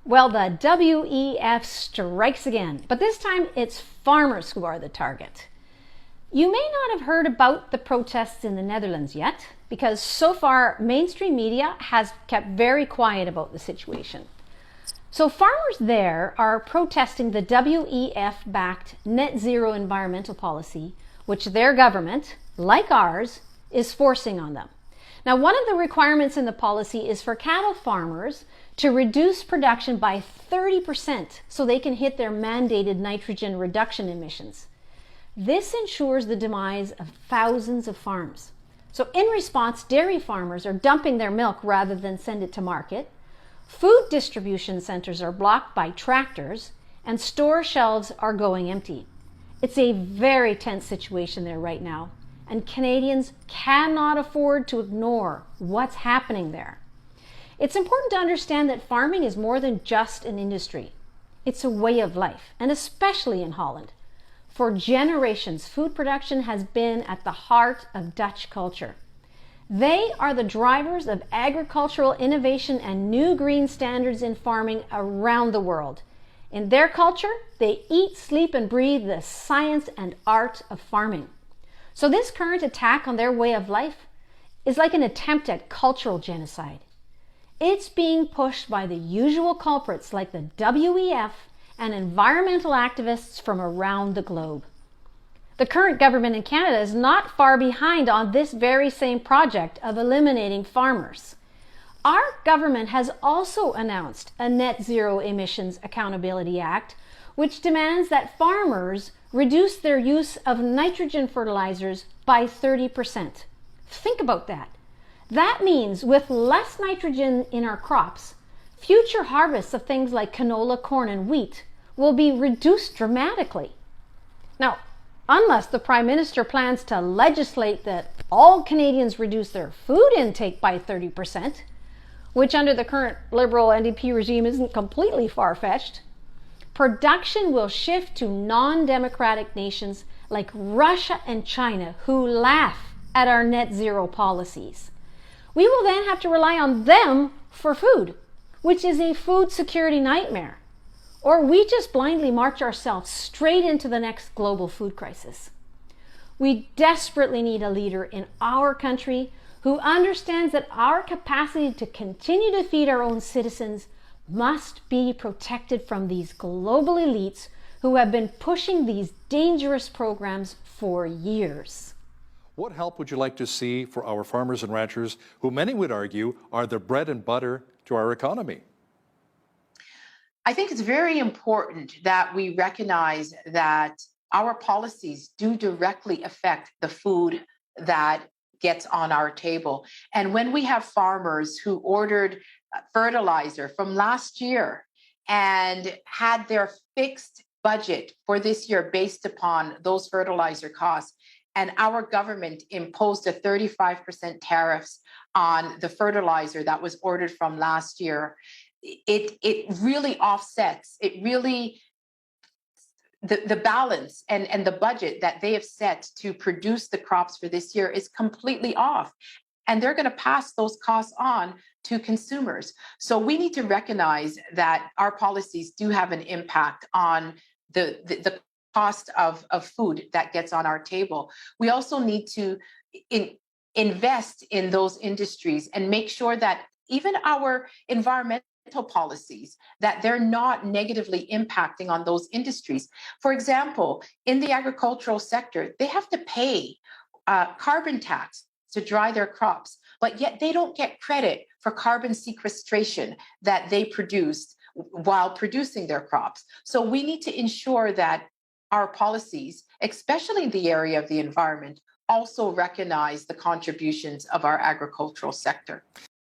Well, the WEF strikes again, but this time it's farmers who are the target. You may not have heard about the protests in the Netherlands yet, because so far mainstream media has kept very quiet about the situation. So farmers there are protesting the WEF-backed net zero environmental policy, which their government, like ours, is forcing on them. Now, one of the requirements in the policy is for cattle farmers to reduce production by 30% so they can hit their mandated nitrogen reduction emissions. This ensures the demise of thousands of farms. So in response, dairy farmers are dumping their milk rather than send it to market. Food distribution centers are blocked by tractors, and store shelves are going empty. It's a very tense situation there right now, and Canadians cannot afford to ignore what's happening there. It's important to understand that farming is more than just an industry. It's a way of life, and especially in Holland. For generations, food production has been at the heart of Dutch culture. They are the drivers of agricultural innovation and new green standards in farming around the world. In their culture, they eat, sleep, and breathe the science and art of farming. So this current attack on their way of life is like an attempt at cultural genocide. It's being pushed by the usual culprits like the WEF and environmental activists from around the globe. The current government in Canada is not far behind on this very same project of eliminating farmers. Our government has also announced a Net Zero Emissions Accountability Act, which demands that farmers reduce their use of nitrogen fertilizers by 30%. Think about that. That means with less nitrogen in our crops, future harvests of things like canola, corn, and wheat will be reduced dramatically. Now, unless the Prime Minister plans to legislate that all Canadians reduce their food intake by 30%, which under the current Liberal NDP regime isn't completely far-fetched, production will shift to non-democratic nations like Russia and China, who laugh at our net zero policies. We will then have to rely on them for food, which is a food security nightmare. Or we just blindly march ourselves straight into the next global food crisis. We desperately need a leader in our country who understands that our capacity to continue to feed our own citizens must be protected from these global elites who have been pushing these dangerous programs for years. What help would you like to see for our farmers and ranchers, who many would argue are the bread and butter to our economy? I think it's very important that we recognize that our policies do directly affect the food that gets on our table. And when we have farmers who ordered fertilizer from last year and had their fixed budget for this year based upon those fertilizer costs, and our government imposed a 35% tariffs on the fertilizer that was ordered from last year, it really offsets, it really, the balance and the budget that they have set to produce the crops for this year is completely off. And they're going to pass those costs on to consumers. So we need to recognize that our policies do have an impact on the cost of food that gets on our table. We also need to invest in those industries and make sure that even our environmental policies, that they're not negatively impacting on those industries. For example, in the agricultural sector, they have to pay carbon tax to dry their crops, but yet they don't get credit for carbon sequestration that they produced while producing their crops. So we need to ensure that our policies, especially in the area of the environment, also recognize the contributions of our agricultural sector.